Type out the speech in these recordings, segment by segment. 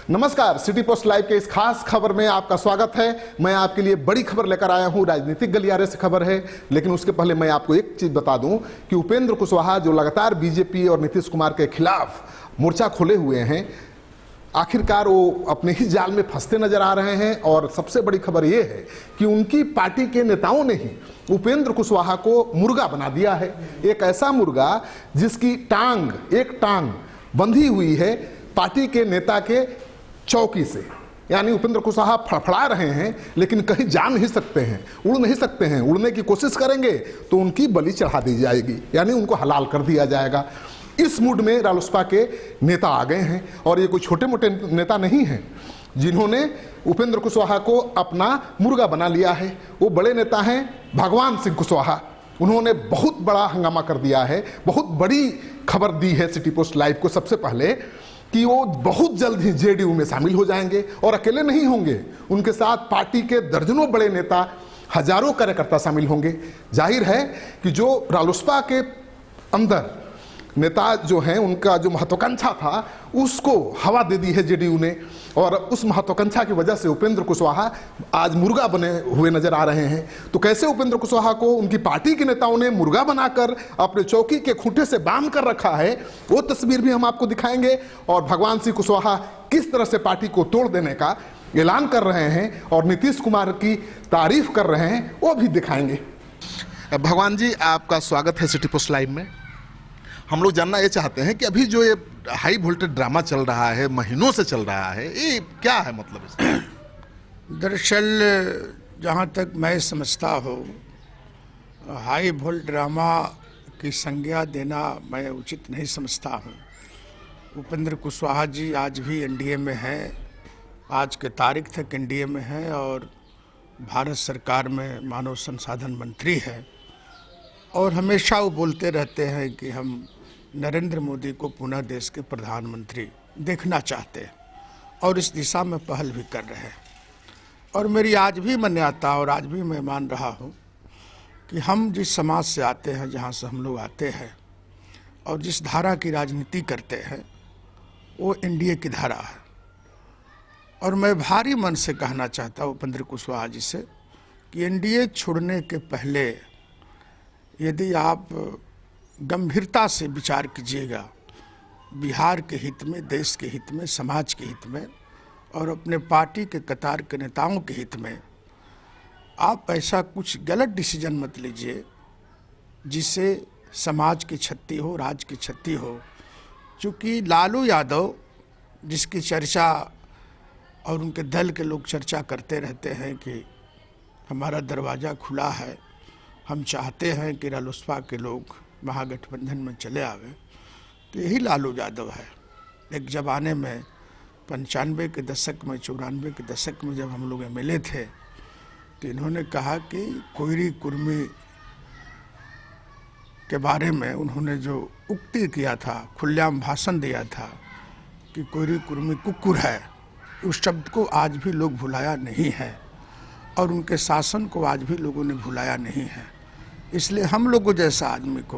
नमस्कार, city post live के इस खास खबर में आपका स्वागत है। मैं आपके लिए बड़ी खबर लेकर आया हूं, राजनीतिक गलियारे से खबर है। लेकिन उसके पहले मैं आपको एक चीज बता दूं कि उपेंद्र कुशवाहा जो लगातार बीजेपी और नीतीश कुमार के खिलाफ मोर्चा खोले हुए हैं, आखिरकार वो अपने ही जाल में फंसते नजर आ रहे हैं। और सबसे बड़ी खबर यह है कि उनकी पार्टी के नेताओं ने ही उपेंद्र कुशवाहा को मुर्गा बना दिया है। एक ऐसा मुर्गा जिसकी एक टांग बंधी हुई है पार्टी के नेता के चौकी से। यानी उपेंद्र कुशवाहा फड़फड़ा रहे हैं लेकिन कहीं जा नहीं सकते हैं, उड़ नहीं सकते हैं। उड़ने की कोशिश करेंगे तो उनकी बलि चढ़ा दी जाएगी, यानी उनको हलाल कर दिया जाएगा। इस मूड में रालोसपा के नेता आ गए हैं। और ये कोई छोटे मोटे नेता नहीं हैं जिन्होंने उपेंद्र कुशवाहा को अपना मुर्गा बना लिया है। वो बड़े नेता हैं भगवान सिंह कुशवाहा। उन्होंने बहुत बड़ा हंगामा कर दिया है, बहुत बड़ी खबर दी है सिटी पोस्ट लाइव को सबसे पहले कि वो बहुत जल्द ही जेडीयू में शामिल हो जाएंगे। और अकेले नहीं होंगे, उनके साथ पार्टी के दर्जनों बड़े नेता, हजारों कार्यकर्ता शामिल होंगे। जाहिर है कि जो रालोसपा के अंदर नेता जो हैं, उनका जो महत्वाकांक्षा था उसको हवा दे दी है जेडीयू ने। और उस महत्वाकांक्षा की वजह से उपेंद्र कुशवाहा आज मुर्गा बने हुए नजर आ रहे हैं। तो कैसे उपेंद्र कुशवाहा को उनकी पार्टी के नेताओं ने मुर्गा बनाकर अपने चौकी के खूंटे से बांध कर रखा है, वो तस्वीर भी हम आपको दिखाएंगे। और भगवान सिंह कुशवाहा किस तरह से पार्टी को तोड़ देने का ऐलान कर रहे हैं और नीतीश कुमार की तारीफ कर रहे हैं, वो भी दिखाएंगे। भगवान जी, आपका स्वागत है सिटी पोस्ट लाइव में। हम लोग जानना ये चाहते हैं कि अभी जो ये हाई वोल्टेज ड्रामा चल रहा है, महीनों से चल रहा है, ये क्या है मतलब इसका? दरअसल जहाँ तक मैं समझता हूँ, हाई वोल्टेज ड्रामा की संज्ञा देना मैं उचित नहीं समझता हूँ। उपेंद्र कुशवाहा जी आज भी एनडीए में हैं, आज के तारीख तक एनडीए में हैं और भारत सरकार में मानव संसाधन मंत्री हैं। और हमेशा वो बोलते रहते हैं कि हम नरेंद्र मोदी को पुनः देश के प्रधानमंत्री देखना चाहते हैं और इस दिशा में पहल भी कर रहे हैं। और मेरी आज भी मान्यता और आज भी मैं मान रहा हूँ कि हम जिस समाज से आते हैं, जहाँ से हम लोग आते हैं और जिस धारा की राजनीति करते हैं, वो एनडीए की धारा है। और मैं भारी मन से कहना चाहता हूँ उपेंद्र कुशवाहा जी से कि एनडीए छोड़ने के पहले यदि आप गंभीरता से विचार कीजिएगा बिहार के हित में, देश के हित में, समाज के हित में और अपने पार्टी के कतार के नेताओं के हित में, आप ऐसा कुछ गलत डिसीजन मत लीजिए जिससे समाज की क्षति हो, राज्य की क्षति हो। चूँकि लालू यादव, जिसकी चर्चा और उनके दल के लोग चर्चा करते रहते हैं कि हमारा दरवाज़ा खुला है, हम चाहते हैं कि रालोसपा के लोग महागठबंधन में चले आवे, तो यही लालू यादव है। एक ज़माने में 95 के दशक में, 94 के दशक में जब हम लोग एमएलए थे, तो इन्होंने कहा कि कोयरी कुर्मी के बारे में उन्होंने जो उक्ति किया था, खुलेआम भाषण दिया था कि कोयरी कुर्मी कुकुर है, उस शब्द को आज भी लोग भुलाया नहीं है और उनके शासन को आज भी लोगों ने भुलाया नहीं है। इसलिए हम लोगों जैसा आदमी को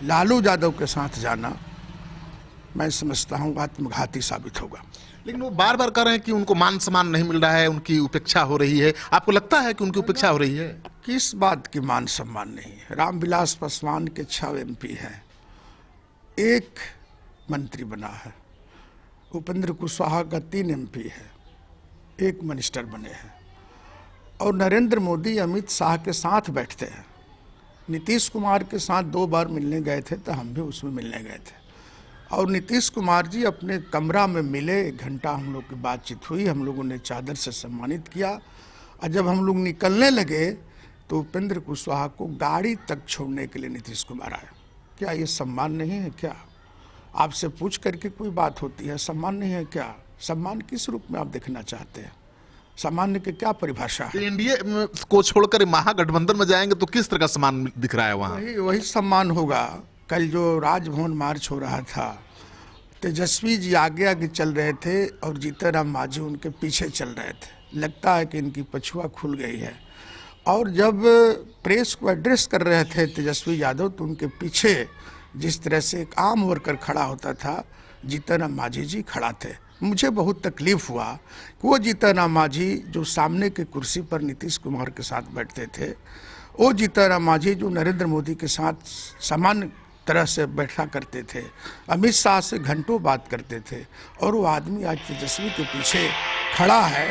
लालू यादव के साथ जाना, मैं समझता हूँ आत्मघाती साबित होगा। लेकिन वो बार बार कह रहे हैं कि उनको मान सम्मान नहीं मिल रहा है, उनकी उपेक्षा हो रही है। आपको लगता है कि उनकी उपेक्षा हो रही है? किस बात की मान सम्मान नहीं है? रामविलास पासवान के 6 एमपी हैं, 1 मंत्री बना है। उपेंद्र कुशवाहा का 3 एमपी है, 1 मिनिस्टर बने हैं। और नरेंद्र मोदी अमित शाह के साथ बैठते हैं। नीतीश कुमार के साथ 2 बार मिलने गए थे, तो हम भी उसमें मिलने गए थे। और नीतीश कुमार जी अपने कमरा में मिले, 1 घंटा हम लोग की बातचीत हुई, हम लोगों ने चादर से सम्मानित किया। और जब हम लोग निकलने लगे तो उपेंद्र कुशवाहा को गाड़ी तक छोड़ने के लिए नीतीश कुमार आए। क्या ये सम्मान नहीं है? क्या आपसे पूछ करके कोई बात होती है? सम्मान नहीं है क्या? सम्मान किस रूप में आप देखना चाहते हैं? सामान्य की क्या परिभाषा है? एनडीए को छोड़कर महागठबंधन में जाएंगे तो किस तरह का सम्मान दिख रहा है वहाँ? वही सम्मान होगा। कल जो राजभवन मार्च हो रहा था, तेजस्वी जी आगे आगे चल रहे थे और जीतनराम मांझी उनके पीछे चल रहे थे। लगता है कि इनकी पछुआ खुल गई है। और जब प्रेस को एड्रेस कर रहे थे तेजस्वी यादव, तो उनके पीछे जिस तरह से एक आम वर्कर खड़ा होता था, जीतनराम मांझी जी खड़ा थे। मुझे बहुत तकलीफ हुआ कि वो जीतन मांझी जो सामने की कुर्सी पर नीतीश कुमार के साथ बैठते थे, वो जीतन मांझी जो नरेंद्र मोदी के साथ सामान्य तरह से बैठा करते थे, अमित शाह से घंटों बात करते थे, और वो आदमी आज तेजस्वी के पीछे खड़ा है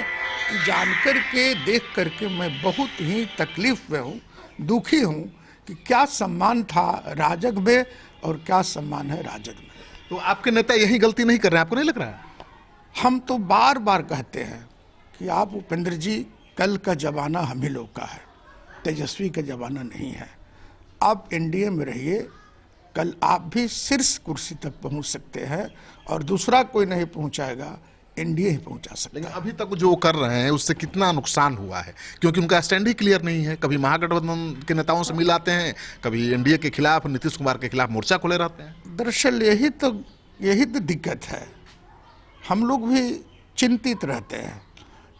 कि जानकर के देख करके मैं बहुत ही तकलीफ में हूँ, दुखी हूँ कि क्या सम्मान था राजग में और क्या सम्मान है राजद में। तो आपके नेता यही गलती नहीं कर रहे हैं, आपको नहीं लग रहा है? हम तो बार बार कहते हैं कि आप उपेंद्र जी, कल का जमाना हम ही लोग का है, तेजस्वी का जमाना नहीं है। आप एनडीए में रहिए, कल आप भी शीर्ष कुर्सी तक पहुंच सकते हैं और दूसरा कोई नहीं पहुंचाएगा, एनडीए ही पहुंचा सकता है। लेकिन अभी तक जो कर रहे हैं उससे कितना नुकसान हुआ है, क्योंकि उनका स्टैंड ही क्लियर नहीं है। कभी महागठबंधन के नेताओं से मिलाते हैं, कभी एनडीए के खिलाफ, नीतीश कुमार के खिलाफ मोर्चा खोले रहते हैं। दरअसल यही तो दिक्कत है। हम लोग भी चिंतित रहते हैं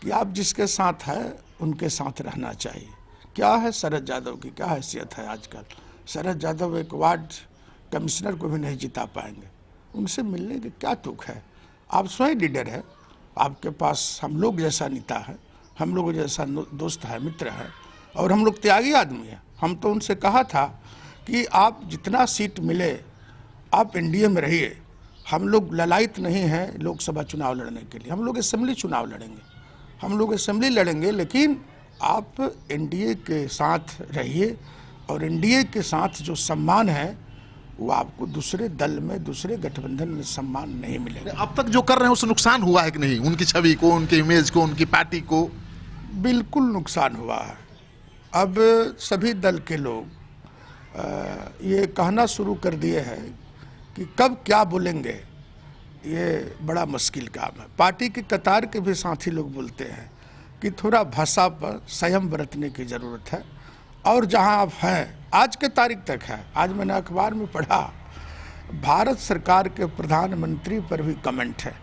कि आप जिसके साथ है उनके साथ रहना चाहिए। क्या है शरद यादव की क्या हैसियत है आजकल? शरद यादव एक वार्ड कमिश्नर को भी नहीं जिता पाएंगे, उनसे मिलने के क्या तुक है? आप स्वयं लीडर है, आपके पास हम लोग जैसा नेता है, हम लोग जैसा दोस्त है, मित्र है, और हम लोग त्यागी आदमी हैं। हम तो उनसे कहा था कि आप जितना सीट मिले आप एनडीए में रहिए, हम लोग ललायत नहीं हैं लोकसभा चुनाव लड़ने के लिए, हम लोग असेंबली चुनाव लड़ेंगे, हम लोग असेंबली लड़ेंगे, लेकिन आप एनडीए के साथ रहिए और एनडीए के साथ जो सम्मान है वो आपको दूसरे दल में, दूसरे गठबंधन में सम्मान नहीं मिलेगा। अब तक जो कर रहे हैं उससे नुकसान हुआ है कि नहीं, उनकी छवि को, उनकी इमेज को, उनकी पार्टी को? बिल्कुल नुकसान हुआ है। अब सभी दल के लोग ये कहना शुरू कर दिए हैं कि कब क्या बोलेंगे, ये बड़ा मुश्किल काम है। पार्टी की कतार के भी साथी लोग बोलते हैं कि थोड़ा भाषा पर संयम बरतने की ज़रूरत है, और जहां आप हैं, आज के तारीख तक है, आज मैंने अखबार में पढ़ा, भारत सरकार के प्रधानमंत्री पर भी कमेंट है,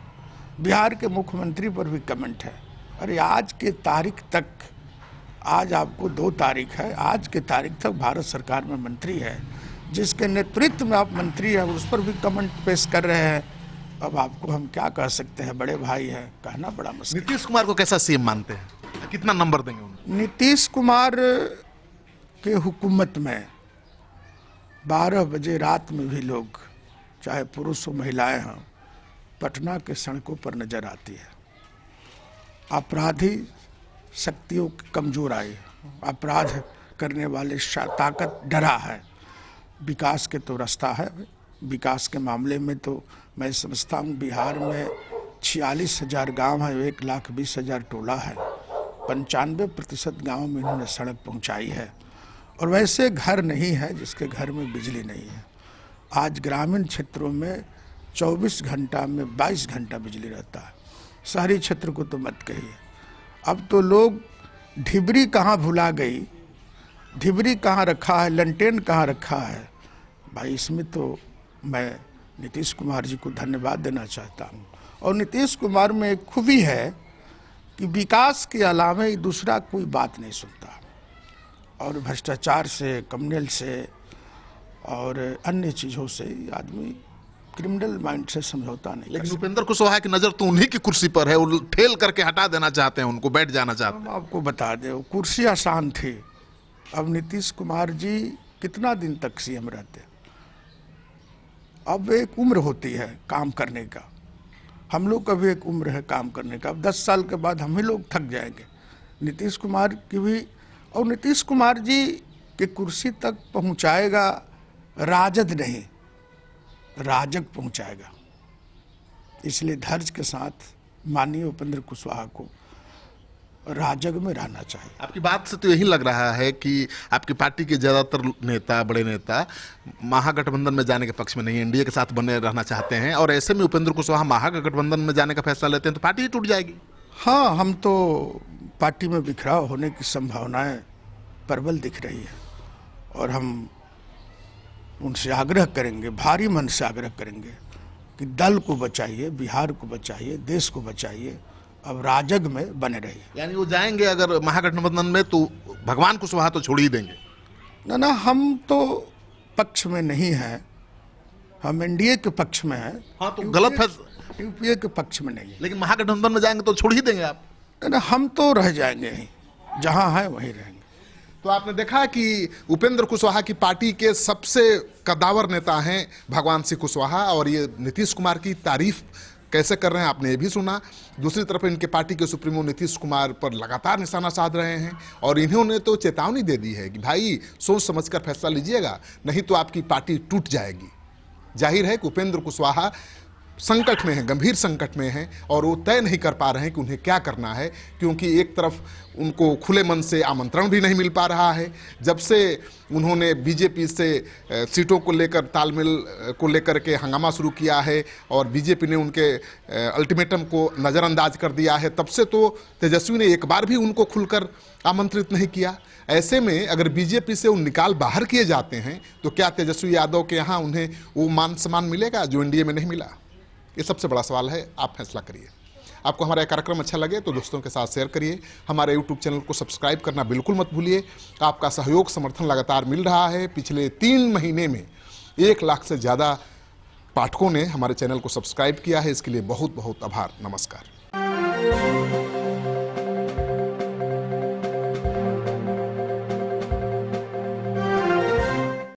बिहार के मुख्यमंत्री पर भी कमेंट है। अरे आज के तारीख तक, आज आपको 2 तारीख है, आज के तारीख तक भारत सरकार में मंत्री है, जिसके नेतृत्व में आप मंत्री हैं, उस पर भी कमेंट पेश कर रहे हैं। अब आपको हम क्या कह सकते हैं, बड़े भाई हैं, कहना बड़ा मुश्किल। नीतीश कुमार को कैसा सीएम मानते हैं, कितना नंबर देंगे उन्हें? नीतीश कुमार के हुकूमत में 12 बजे रात में भी लोग, चाहे पुरुष हो महिलाएं हों, पटना के सड़कों पर नजर आती है। अपराधी शक्तियों कमजोर आई, अपराध करने वाले ताकत डरा है। विकास के तो रास्ता है, विकास के मामले में तो मैं समझता हूँ बिहार में 46,000 गाँव है, 1,20,000 टोला है, 95% गाँव में इन्होंने सड़क पहुँचाई है। और वैसे घर नहीं है जिसके घर में बिजली नहीं है। आज ग्रामीण क्षेत्रों में 24 घंटा में 22 घंटा बिजली रहता है, शहरी क्षेत्र को तो मत कहिए। अब तो लोग ढिबरी कहाँ भुला गई, ढिबरी कहाँ रखा है, लंटेन कहाँ रखा है। भाई इसमें तो मैं नीतीश कुमार जी को धन्यवाद देना चाहता हूँ। और नीतीश कुमार में एक खूबी है कि विकास के अलावा दूसरा कोई बात नहीं सुनता, और भ्रष्टाचार से, कम्युनल से और अन्य चीज़ों से आदमी क्रिमिनल माइंड से समझौता नहीं। लेकिन उपेंद्र कुशवाहा की नज़र तो उन्हीं की कुर्सी पर है, वो ठेल करके हटा देना चाहते हैं, उनको बैठ जाना चाहते हैं। हम आपको बता दें, वो कुर्सी आसान थी। अब नीतीश कुमार जी कितना दिन तक सीएम रहते? अब एक उम्र होती है काम करने का, हम लोग का भी एक उम्र है काम करने का। अब 10 साल के बाद हम ही लोग थक जाएंगे, नीतीश कुमार की भी। और नीतीश कुमार जी के कुर्सी तक पहुंचाएगा राजद नहीं, राजग पहुंचाएगा। इसलिए धैर्य के साथ माननीय उपेंद्र कुशवाहा को राजग में रहना चाहिए। आपकी बात से तो यही लग रहा है कि आपकी पार्टी के ज़्यादातर नेता, बड़े नेता महागठबंधन में जाने के पक्ष में नहीं, एनडीए के साथ बने रहना चाहते हैं, और ऐसे में उपेंद्र कुशवाहा महागठबंधन में जाने का फैसला लेते हैं तो पार्टी ही टूट जाएगी। हाँ, हम तो पार्टी में बिखराव होने की संभावनाएं प्रबल दिख रही है, और हम उनसे आग्रह करेंगे, भारी मन से आग्रह करेंगे कि दल को बचाइए, बिहार को बचाइए, देश को बचाइए, अब राजग में बने रहिए। यानी वो जाएंगे अगर महागठबंधन में तो भगवान कुशवाहा तो छोड़ ही देंगे? ना, हम तो पक्ष में नहीं हैं, हम एनडीए के पक्ष में हैं। हाँ, तो गलत है, यूपीए के पक्ष में नहीं है। लेकिन महागठबंधन में जाएंगे तो छोड़ ही देंगे आप। ना, हम तो रह जाएंगे ही, जहां है वहीं रहेंगे। तो आपने देखा कि उपेंद्र कुशवाहा की पार्टी के सबसे कद्दावर नेता हैं भगवान सिंह कुशवाहा, और ये नीतीश कुमार की तारीफ कैसे कर रहे हैं आपने ये भी सुना। दूसरी तरफ इनके पार्टी के सुप्रीमो नीतीश कुमार पर लगातार निशाना साध रहे हैं, और इन्होंने तो चेतावनी दे दी है कि भाई सोच समझकर फैसला लीजिएगा, नहीं तो आपकी पार्टी टूट जाएगी। जाहिर है कि उपेंद्र कुशवाहा संकट में हैं, गंभीर संकट में हैं, और वो तय नहीं कर पा रहे हैं कि उन्हें क्या करना है, क्योंकि एक तरफ उनको खुले मन से आमंत्रण भी नहीं मिल पा रहा है। जब से उन्होंने बीजेपी से सीटों को लेकर तालमेल को लेकर के हंगामा शुरू किया है और बीजेपी ने उनके अल्टीमेटम को नज़रअंदाज कर दिया है, तब से तो तेजस्वी ने एक बार भी उनको खुलकर आमंत्रित नहीं किया। ऐसे में अगर बीजेपी से वो निकाल बाहर किए जाते हैं तो क्या तेजस्वी यादव के यहाँ उन्हें वो मान सम्मान मिलेगा जो एनडीए में नहीं मिला? ये सबसे बड़ा सवाल है, आप फैसला करिए। आपको हमारा कार्यक्रम अच्छा लगे तो दोस्तों के साथ शेयर करिए, हमारे यूट्यूब चैनल को सब्सक्राइब करना बिल्कुल मत भूलिए। आपका सहयोग समर्थन लगातार मिल रहा है। पिछले 3 महीने में 1 लाख से ज़्यादा पाठकों ने हमारे चैनल को सब्सक्राइब किया है, इसके लिए बहुत बहुत आभार। नमस्कार।